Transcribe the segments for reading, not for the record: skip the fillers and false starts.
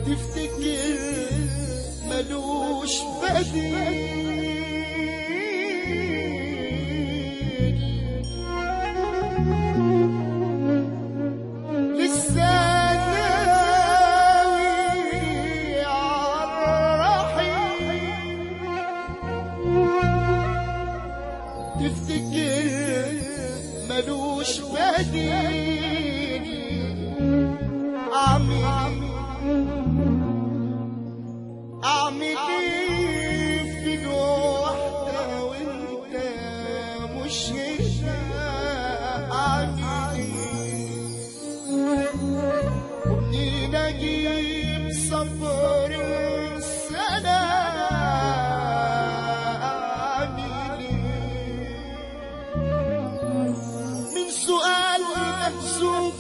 تفتكر ملوش بديل لسه ناوي عالرحيل تفتكر ملوش بديل أعمل إيه في الوحدة وأنت مش هنا أعمل إيه ومنين أجيب صبر السنة أعمل إيه من سؤال محسوب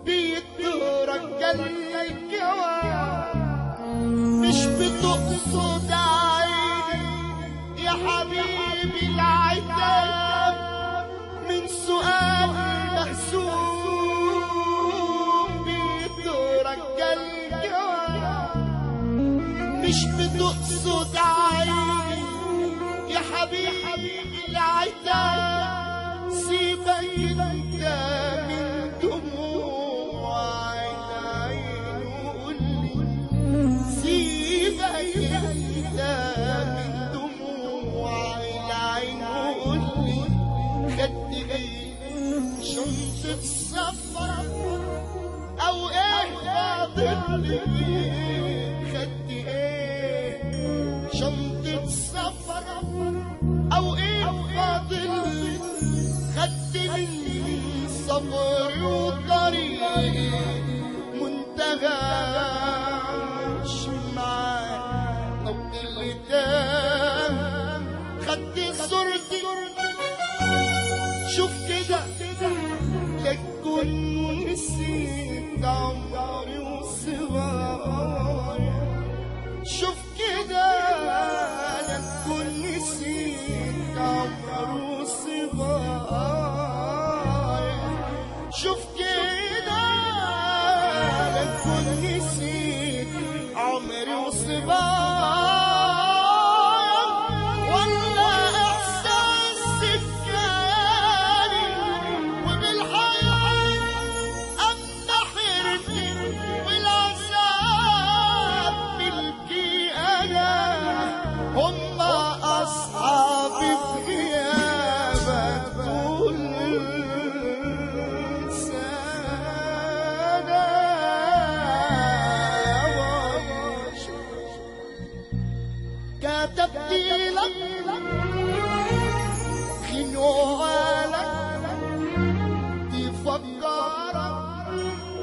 بيترجل الجواب مش بتقصد عيني يا حبيبي العتاب من سؤال محسوب بيترجل الجواب مش بتقصد عيني يا حبيبي العتاب سيبك انت من دموع العين وقولي سيبك انت من دموع العين وقولي خدت ايه شنطة سفر او ايه فاضل خدت ايه شنطة سفر او ايه فاضل خدت مني صبري وطريقي منتهى مش معاك نبض اللي تاه خدت صورتي شوف كده لا تكون نسيت عمري وصغاري شوف كده لا تكون نسيت عمري وصغاري شوف كده لا تكون نسيت عمري وصغاري ولا احساس سكاني وبالحياة امتحرني والعذاب ملكي انا هم اصحابي في غيابك طول سنة كتبت لك خنوالك تفكرك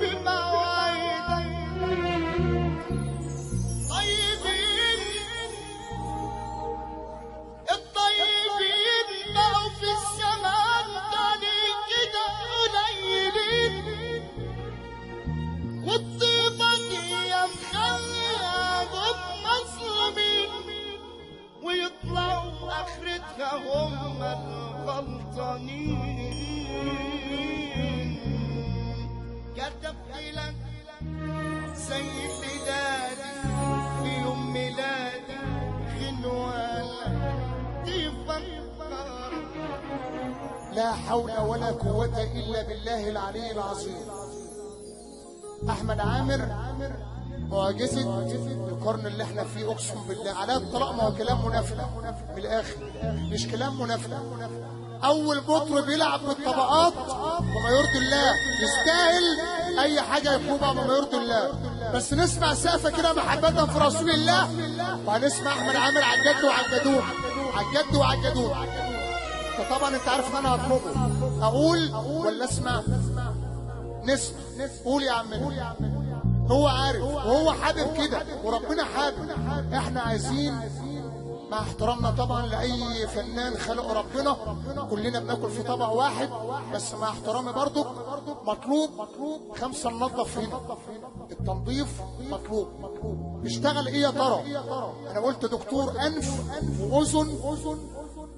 بمواعيدك طيبين الطيبين بقوا في الزمان تاني كده قليلين والطيبة هي مخليهم مظلومين ويطلعوا اخرتها هم الغلطانين كتبت لك زي ميلادي في يوم ميلادي غنوالك تفكر لا حول ولا قوة إلا بالله العلي العظيم. أحمد عامر معجزة القرن اللي احنا فيه، أقسم بالله على الطلاق ما هو كلام منافلة من الآخر، مش كلام منافلة. أول مطرب يلعب بالطبقات وما يرضي الله يستاهل أي حاجة يطلبها وما يرضي الله. بس نسمع سقفة كده محبة في رسول الله، وهنسمع أحمد عامر على الجد وعلى الجدود، على الجد وعلى الجدود. طبعا أنت عارف إن أنا هطلبه، أقول ولا أسمع؟ نسمع. قول يا عمنا. هو عارف وهو حابب كده وربنا حابب. احنا عايزين مع احترامنا طبعا لاي فنان خلقه ربنا، كلنا بناكل في طبق واحد، بس مع احترامي برضو مطلوب 5 ننظف هنا. التنظيف مطلوب. نشتغل ايه يا ترى؟ انا قلت دكتور انف واذن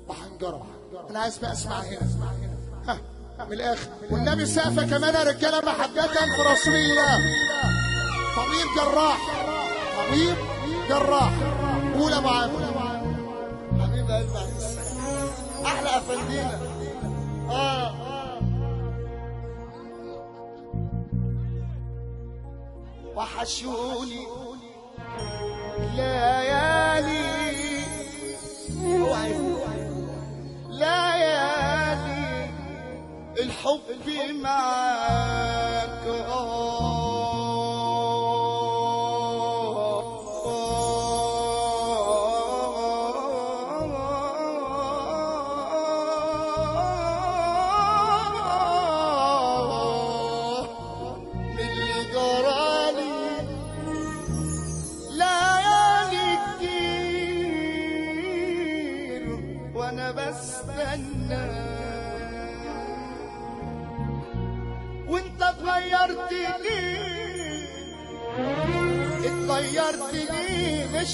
وحنجره. انا عايز بقى اسمع هنا من الاخر، والنبي سقفه كمان يا رجاله محبه في رسول الله. طبيب جراح، طبيب جراح. قول يا ابو عامر. حبيب قلبي احلى افندينا. وحشوني ليالي، ليالي الحب معاك. بستنى وانت اتغيرت ليه، اتغيرت ليه؟ مش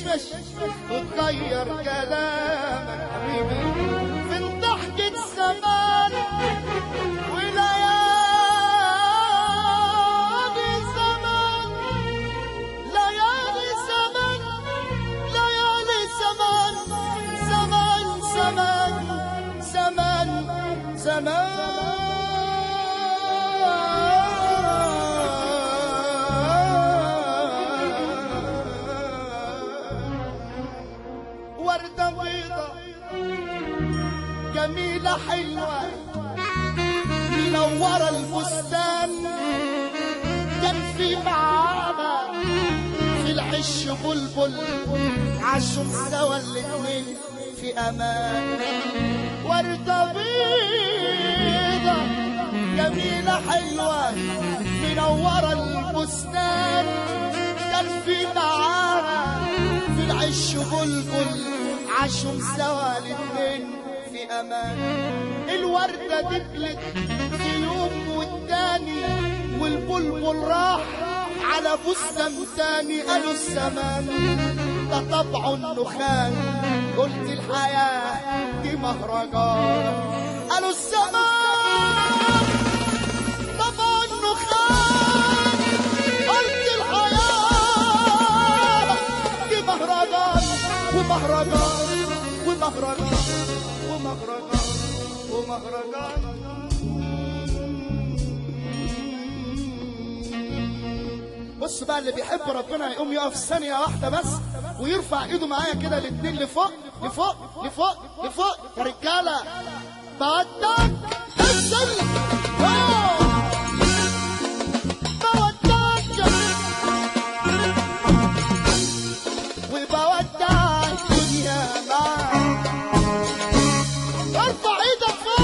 وتغير كلامك حبيبي من ضحكة زمان وليالي زمان، ليالي زمان، ليالي زمان، زمان زمان زمان زمان. وردة بيضة جميلة حلوة منورة البستان، كان في معانا في العش بلبل عاشوا سوا الاتنين في امان. وردة بيضة جميلة حلوة منورة البستان، كان في معاها في العش بلبل عاشوا سوا الاتنين في امان. الوردة دبلت في يوم والتاني والبلبل راح على بستان تاني. قالوا الزمان ده طبع النخان، قلت الحياة دي مهرجان. قالوا الزمان طبع النخان، قلت الحياة دي مهرجان ومهرجان ومهرجان ومهرجان ومهرجان. بص بقى، اللي بيحب ربنا يقوم يقف ثانية واحدة بس ويرفع ايده معايا كده الاتنين لفوق لفوق لفوق لفوق يا رجالة. بودك انزل بودك وبودع الدنيا معاك. ارفع ايدك فوق.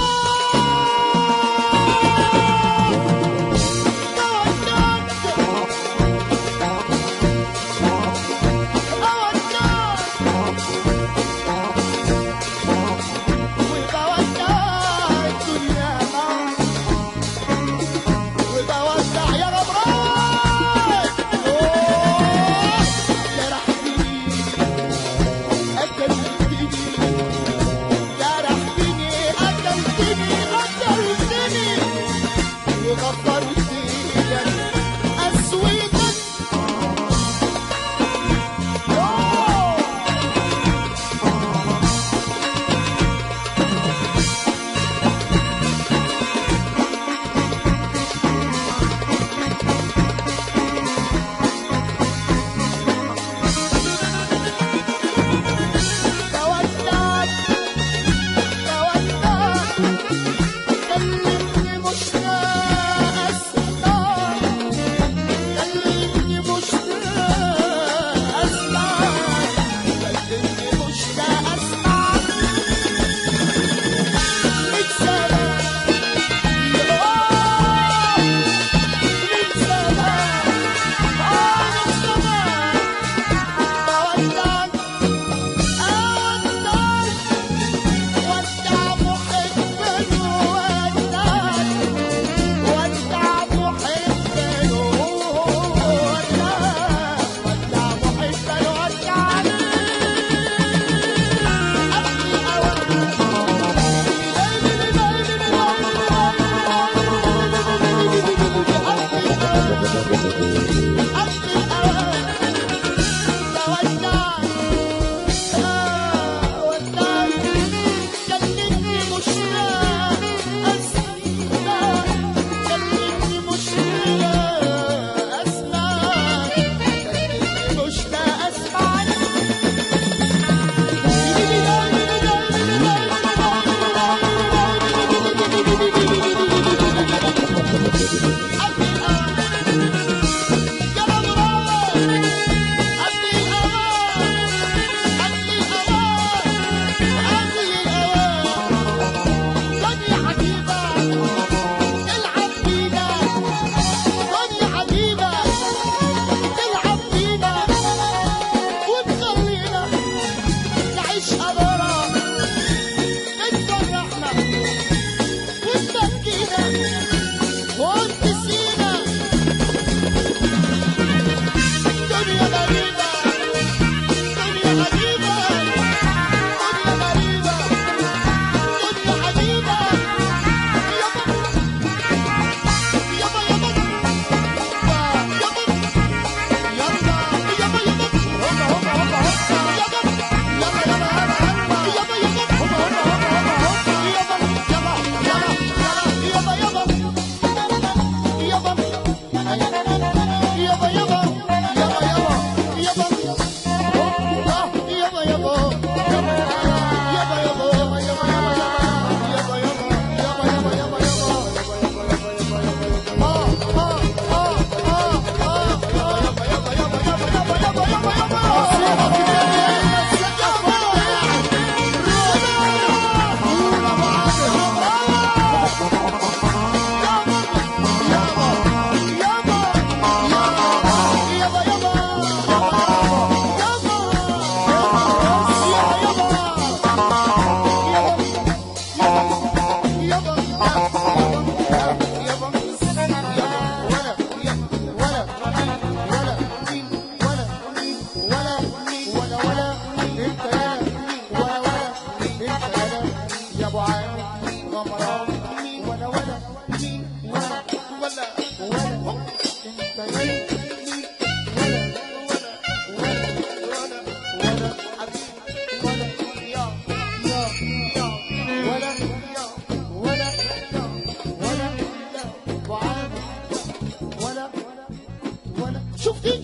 شفت